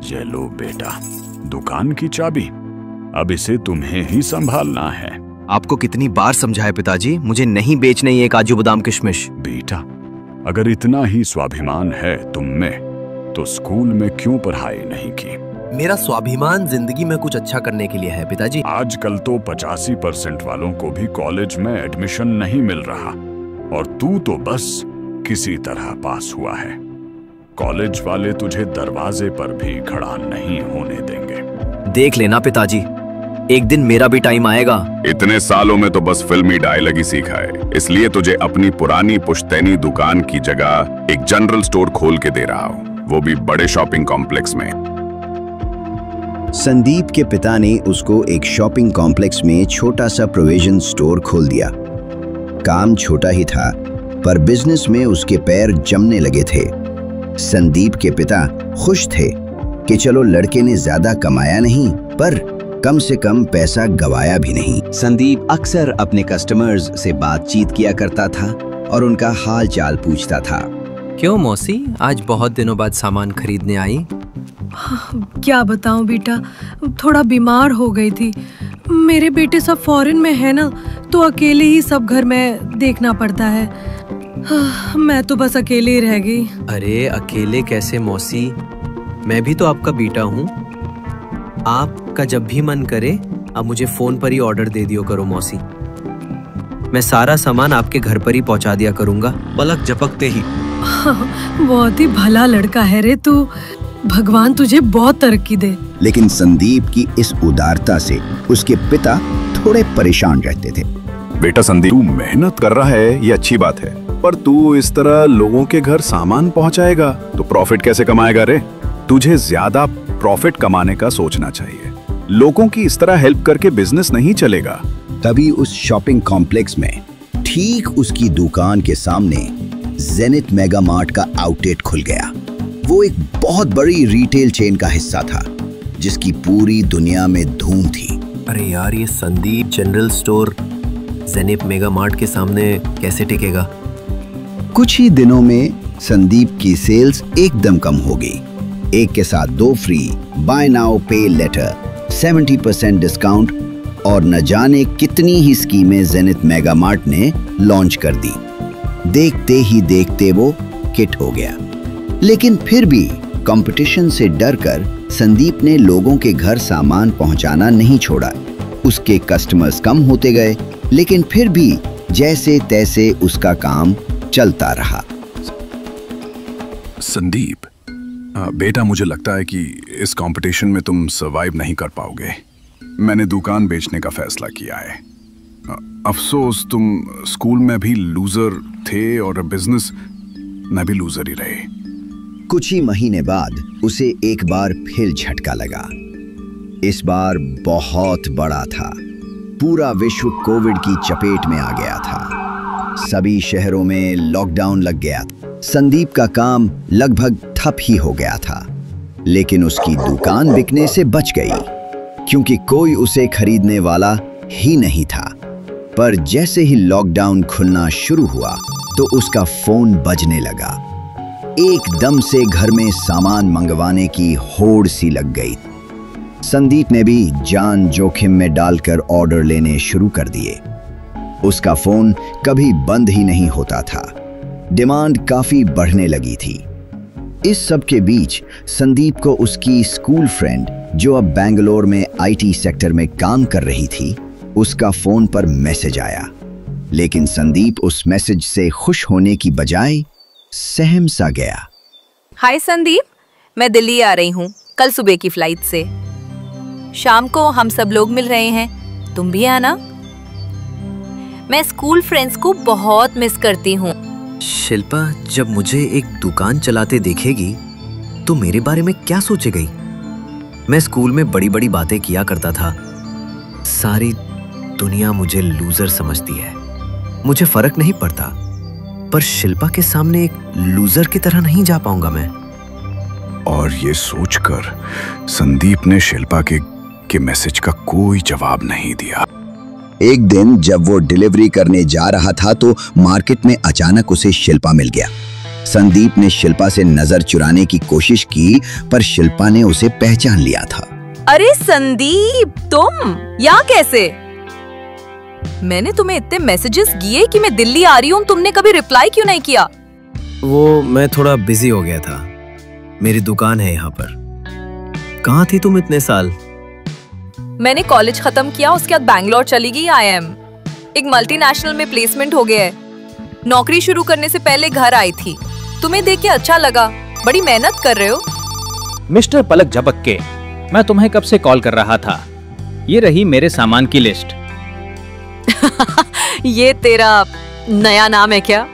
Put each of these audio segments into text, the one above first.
ये लो बेटा, दुकान की चाबी। अब इसे तुम्हें ही संभालना है। आपको कितनी बार समझाया पिताजी, मुझे नहीं बेचने ये काजू बादाम किशमिश। बेटा, अगर इतना ही स्वाभिमान है तुम में, तो स्कूल में क्यों पढ़ाई नहीं की? मेरा स्वाभिमान जिंदगी में कुछ अच्छा करने के लिए है पिताजी। आजकल तो 85% वालों को भी कॉलेज में एडमिशन नहीं मिल रहा, और तू तो बस किसी तरह पास हुआ है। कॉलेज वाले तुझे दरवाजे पर भी खड़ा नहीं होने देंगे। देख लेना पिताजी, एक दिन मेरा भी टाइम आएगा। इतने सालों में तो बस फिल्मी डायलॉग ही सीखा है, इसलिए तुझे अपनी पुरानी पुश्तैनी दुकान की जगह एक जनरल स्टोर खोल के दे रहा हूँ, वो भी बड़े शॉपिंग कॉम्प्लेक्स में। संदीप के पिता ने उसको एक शॉपिंग कॉम्प्लेक्स में छोटा सा प्रोविजन स्टोर खोल दिया। काम छोटा ही था, पर बिजनेस में उसके पैर जमने लगे थे। संदीप के पिता खुश थे कि चलो लड़के ने ज्यादा कमाया नहीं, पर कम से कम पैसा गवाया भी नहीं। संदीप अक्सर अपने कस्टमर्स से बातचीत किया करता था और उनका हाल चाल पूछता था। क्यों मौसी, आज बहुत दिनों बाद सामान खरीदने आई? क्या बताऊं बेटा, थोड़ा बीमार हो गई थी। मेरे बेटे सब फॉरेन में है ना, तो अकेले ही सब घर में देखना पड़ता है। मैं तो बस अकेले ही रह गई। अरे अकेले कैसे मौसी, मैं भी तो आपका बेटा हूँ। आपका जब भी मन करे अब मुझे फोन पर ही ऑर्डर दे दियो करो मौसी, मैं सारा सामान आपके घर पर ही पहुँचा दिया करूँगा, पलक झपकते ही। बहुत ही भला लड़का है रे तू, भगवान तुझे बहुत तरक्की दे। लेकिन संदीप की इस उदारता से उसके पिता थोड़े परेशान रहते थे। बेटा संदीप, तू मेहनत कर रहा है ये अच्छी बात है, पर तू इस तरह लोगों के घर सामान पहुंचाएगा तो प्रॉफिट कैसे कमाएगा रे? तुझे ज्यादा प्रॉफिट कमाने का सोचना चाहिए। लोगों की इस तरह हेल्प करके बिजनेस नहीं चलेगा। तभी उस शॉपिंग कॉम्प्लेक्स में ठीक उसकी दुकान के सामने जेनिथ मेगा मार्ट का आउटलेट खुल गया। वो एक बहुत बड़ी रिटेल चेन का हिस्सा था, जिसकी पूरी दुनिया में धूम थी। अरे यार, ये Sandeep general store zenith mega mart के सामने कैसे टिकेगा? कुछ ही दिनों में संदीप की सेल्स एकदम कम हो गई। एक के साथ दो फ्री, बाय नाउ पे लेटर, 70% डिस्काउंट और न जाने कितनी ही स्कीमें जेनिथ मेगा मार्ट ने लॉन्च कर दी। देखते ही देखते वो किट हो गया। लेकिन फिर भी कंपटीशन से डरकर संदीप ने लोगों के घर सामान पहुंचाना नहीं छोड़ा। उसके कस्टमर्स कम होते गए, लेकिन फिर भी जैसे तैसे उसका काम चलता रहा। संदीप बेटा, मुझे लगता है कि इस कंपटीशन में तुम सरवाइव नहीं कर पाओगे। मैंने दुकान बेचने का फैसला किया है। अफसोस, तुम स्कूल में भी लूजर थे और बिजनेस में भी लूजर ही रहे। कुछ ही महीने बाद उसे एक बार फिर झटका लगा। इस बार बहुत बड़ा था। पूरा विश्व कोविड की चपेट में आ गया था। सभी शहरों में लॉकडाउन लग गया। संदीप का काम लगभग ठप ही हो गया था, लेकिन उसकी दुकान बिकने से बच गई, क्योंकि कोई उसे खरीदने वाला ही नहीं था। पर जैसे ही लॉकडाउन खुलना शुरू हुआ, तो उसका फोन बजने लगा। एकदम से घर में सामान मंगवाने की होड़ सी लग गई। संदीप ने भी जान जोखिम में डालकर ऑर्डर लेने शुरू कर दिए। उसका फोन कभी बंद ही नहीं होता था। डिमांड काफी बढ़ने लगी थी। इस सब के बीच संदीप को उसकी स्कूल फ्रेंड, जो अब बेंगलोर में आईटी सेक्टर में काम कर रही थी, उसका फोन पर मैसेज आया। लेकिन संदीप उस मैसेज से खुश होने की बजाय सहम सा गया। हाय संदीप, मैं दिल्ली आ रही हूँ कल सुबह की फ्लाइट से। शाम को हम सब लोग मिल रहे हैं, तुम भी आना। मैं स्कूल फ्रेंड्स को बहुत मिस करती हूँ। शिल्पा जब मुझे एक दुकान चलाते देखेगी तो मेरे बारे में क्या सोचेगी? मैं स्कूल में बड़ी बड़ी बातें किया करता था। सारी दुनिया मुझे लूजर समझती है। मुझे फर्क नहीं पड़ता, पर शिल्पा के सामने एक लूजर की तरह नहीं जा पाऊंगा मैं। और ये सोचकर संदीप ने शिल्पा के मैसेज का कोई जवाब नहीं दिया। एक दिन जब वो डिलीवरी करने जा रहा था, तो मार्केट में अचानक उसे शिल्पा मिल गया। संदीप ने शिल्पा से नजर चुराने की कोशिश की, पर शिल्पा ने उसे पहचान लिया था। अरे संदीप, तुम यहाँ कैसे? मैंने तुम्हें इतने मैसेजेस किए कि मैं दिल्ली आ रही हूँ, तुमने कभी रिप्लाई क्यों नहीं किया? वो मैं थोड़ा बिजी हो गया था। मेरी दुकान है यहाँ पर। कहाँ थी तुम इतने साल? मैंने कॉलेज खत्म किया, उसके बाद बैंगलोर चली गई। IIM एक मल्टीनेशनल में प्लेसमेंट हो गया है। नौकरी शुरू करने से पहले घर आई थी। तुम्हें देख के अच्छा लगा, बड़ी मेहनत कर रहे हो। मिस्टर पलक झपक्के, मैं तुम्हें कब से कॉल कर रहा था। ये रही मेरे सामान की लिस्ट। ये तेरा नया नाम है क्या,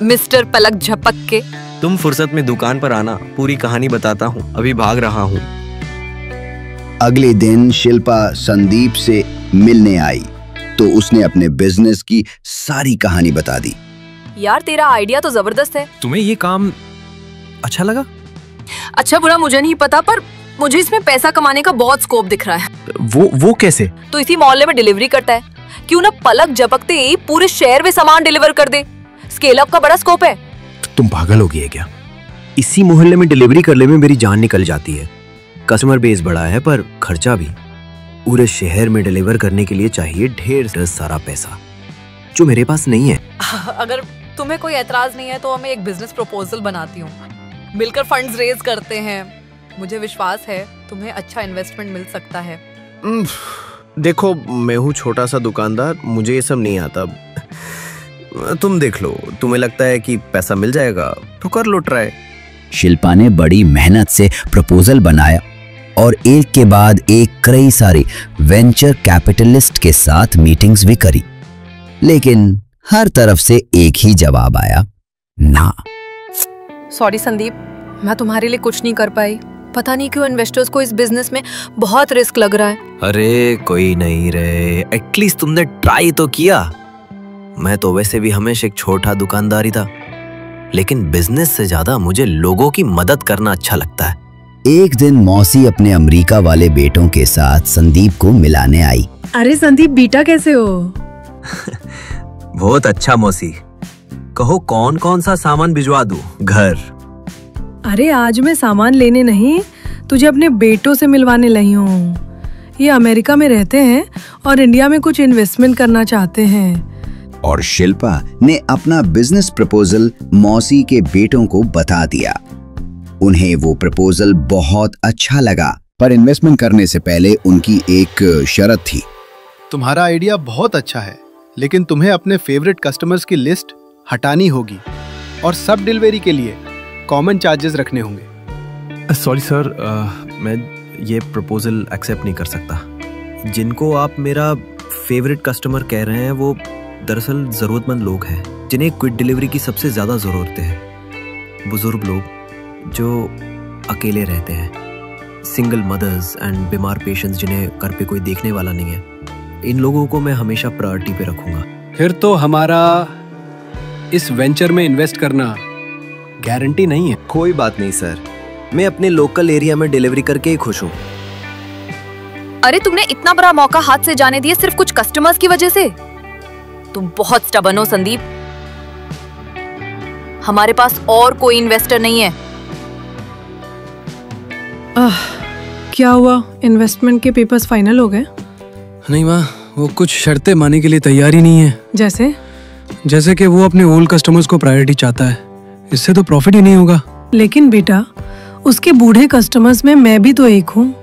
मिस्टर पलक झपक्के? तुम फुर्सत में दुकान पर आना, पूरी कहानी बताता हूँ। अभी भाग रहा हूँ। अगले दिन शिल्पा संदीप से मिलने आई तो उसने अपने बिजनेस की सारी कहानी बता दी। यार तेरा आइडिया तो जबरदस्त है। तुम्हें ये काम अच्छा लगा? अच्छा बुरा मुझे नहीं पता, पर मुझे इसमें पैसा कमाने का बहुत स्कोप दिख रहा है। वो कैसे? तो इसी मोहल्ले में डिलीवरी करता है, क्यों ना पलक झपकते ही पूरे शहर में सामान डिलीवर कर दे। स्केल अप का बड़ा स्कोप है। तुम पागल हो गई है क्या? इसी मोहल्ले में डिलीवरी करने में मेरी जान निकल जाती है। कस्टमर बेस बड़ा है पर खर्चा भी। पूरे शहर में डिलीवर करने के लिए चाहिए ढेर सारा पैसा, जो मेरे पास नहीं है। अगर तुम्हें कोई एतराज नहीं है तो मैं एक बिजनेस प्रपोजल बनाती हूँ, मिलकर फंड्स रेज करते हैं। मुझे विश्वास है तुम्हें अच्छा इन्वेस्टमेंट मिल सकता है। देखो, मैं हूँ छोटा सा दुकानदार, मुझे ये सब नहीं आता। तुम देख लो, तुम्हें लगता है कि पैसा मिल जाएगा तो कर लो ट्राई। शिल्पा ने बड़ी मेहनत से प्रपोजल बनाया और एक के बाद एक कई सारे वेंचर कैपिटलिस्ट के साथ मीटिंग्स भी करी, लेकिन हर तरफ से एक ही जवाब आया, ना। सॉरी संदीप, मैं तुम्हारे लिए कुछ नहीं कर पाई। पता नहीं क्यों इन्वेस्टर्स को इस बिजनेस में बहुत रिस्क लग रहा है। अरे कोई नहीं रे, एटलीस्ट तुमने ट्राई तो किया। मैं तो वैसे भी हमेशा एक छोटा दुकानदार ही था, लेकिन बिजनेस से ज्यादा मुझे लोगों की मदद करना अच्छा लगता है। एक दिन मौसी अपने अमेरिका वाले बेटों के साथ संदीप को मिलाने आई। अरे संदीप बेटा, कैसे हो? बहुत अच्छा मौसी। कहो कौन कौन सा सामान भिजवा दूं? घर। अरे आज मैं सामान लेने नहीं, तुझे अपने बेटों से मिलवाने लाई हूँ। ये अमेरिका में रहते हैं और इंडिया में कुछ इन्वेस्टमेंट करना चाहते हैं। और शिल्पा ने अपना बिजनेस प्रपोजल मौसी के बेटों को बता दिया। उन्हें वो प्रपोजल बहुत अच्छा लगा, पर इन्वेस्टमेंट करने से पहले उनकी एक शर्त थी। तुम्हारा आइडिया बहुत अच्छा है, लेकिन तुम्हें अपने फेवरेट कस्टमर्स की लिस्ट हटानी होगी और सब डिलीवरी के लिए कॉमन चार्जेस रखने होंगे। सॉरी सर, मैं ये प्रपोजल एक्सेप्ट नहीं कर सकता। जिनको आप मेरा फेवरेट कस्टमर कह रहे हैं वो दरअसल ज़रूरतमंद लोग हैं, जिन्हें क्विक डिलीवरी की सबसे ज़्यादा ज़रूरत है। बुजुर्ग लोग जो अकेले रहते हैं, सिंगल मदर्स एंड बीमार पेशेंट्स जिन्हें घर पे कोई देखने वाला नहीं है, इन लोगों को मैं हमेशा प्रायोरिटी पे रखूंगा। फिर तो हमारा इस वेंचर में इन्वेस्ट करना गारंटी नहीं है। कोई बात नहीं सर, मैं अपने लोकल एरिया में डिलीवरी करके ही खुश हूँ। अरे तुमने इतना बड़ा मौका हाथ से जाने दिया सिर्फ कुछ कस्टमर्स की वजह से? तुम बहुत स्टबर्न हो संदीप। हमारे पास और कोई इन्वेस्टर नहीं है। क्या हुआ, इन्वेस्टमेंट के पेपर्स फाइनल हो गए? नहीं माँ, वो कुछ शर्तें मानने के लिए तैयार ही नहीं है। जैसे कि वो अपने ओल्ड कस्टमर्स को प्रायोरिटी चाहता है, इससे तो प्रॉफिट ही नहीं होगा। लेकिन बेटा, उसके बूढ़े कस्टमर्स में मैं भी तो एक हूँ।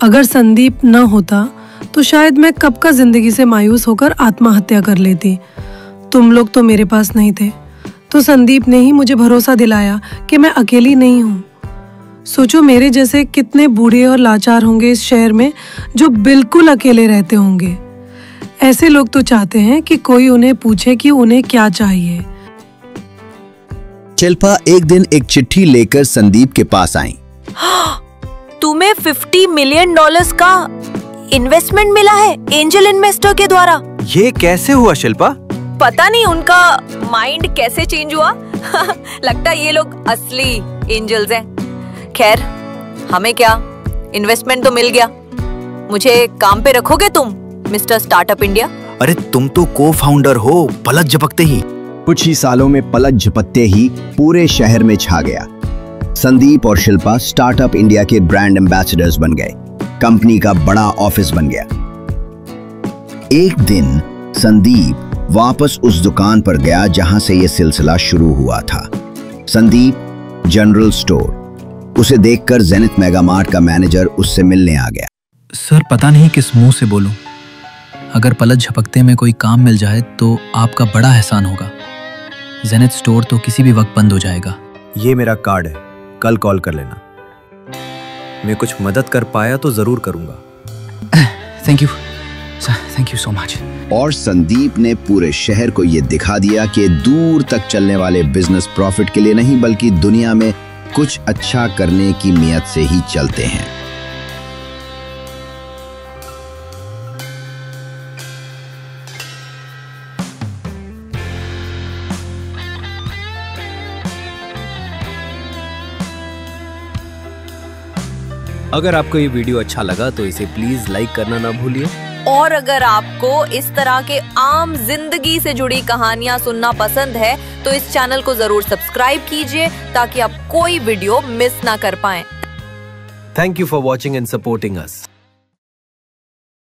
अगर संदीप न होता तो शायद मैं कब का जिंदगी से मायूस होकर आत्महत्या कर लेती। तुम लोग तो मेरे पास नहीं थे, तो संदीप ने ही मुझे भरोसा दिलाया कि मैं अकेली नहीं हूँ। सोचो मेरे जैसे कितने बूढ़े और लाचार होंगे इस शहर में जो बिल्कुल अकेले रहते होंगे। ऐसे लोग तो चाहते हैं कि कोई उन्हें पूछे कि उन्हें क्या चाहिए। शिल्पा एक दिन एक चिट्ठी लेकर संदीप के पास आई। तुम्हें $50 मिलियन का इन्वेस्टमेंट मिला है एंजल इन्वेस्टर के द्वारा। ये कैसे हुआ शिल्पा? पता नहीं उनका माइंड कैसे चेंज हुआ। लगता है ये लोग असली एंजल्स हैं। खैर हमें क्या, इन्वेस्टमेंट तो मिल गया। मुझे काम पे रखोगे तुम मिस्टर स्टार्टअप इंडिया? अरे तुम तो को फाउंडर हो, पलक झपकते ही। कुछ ही सालों में पलक झपकते ही पूरे शहर में छा गया। संदीप और शिल्पा स्टार्टअप इंडिया के ब्रांड एम्बेसडर्स बन गए। कंपनी का बड़ा ऑफिस बन गया। एक दिन संदीप वापस उस दुकान पर गया जहां से यह सिलसिला शुरू हुआ था। Sandeep general store. उसे देखकर जेनिथ मेगा मार्ट का मैनेजर उससे मिलने आ गया। सर, पता नहीं किस मुंह से बोलूं। अगर पलक झपकते में कोई काम मिल जाए तो आपका बड़ा एहसान होगा। जेनिथ स्टोर तो किसी भी वक्त बंद हो जाएगा। ये मेरा कार्ड है, कल कॉल कर लेना। मैं कुछ मदद कर पाया तो जरूर करूंगा। Thank you sir, thank you so much. और संदीप ने पूरे शहर को यह दिखा दिया कि दूर तक चलने वाले बिजनेस प्रॉफिट के लिए नहीं बल्कि दुनिया में कुछ अच्छा करने की नियत से ही चलते हैं। अगर आपको ये वीडियो अच्छा लगा तो इसे प्लीज लाइक करना ना भूलिए। और अगर आपको इस तरह के आम जिंदगी से जुड़ी कहानियां सुनना पसंद है तो इस चैनल को जरूर सब्सक्राइब कीजिए ताकि आप कोई वीडियो मिस ना कर पाएं। Thank you for watching and supporting us.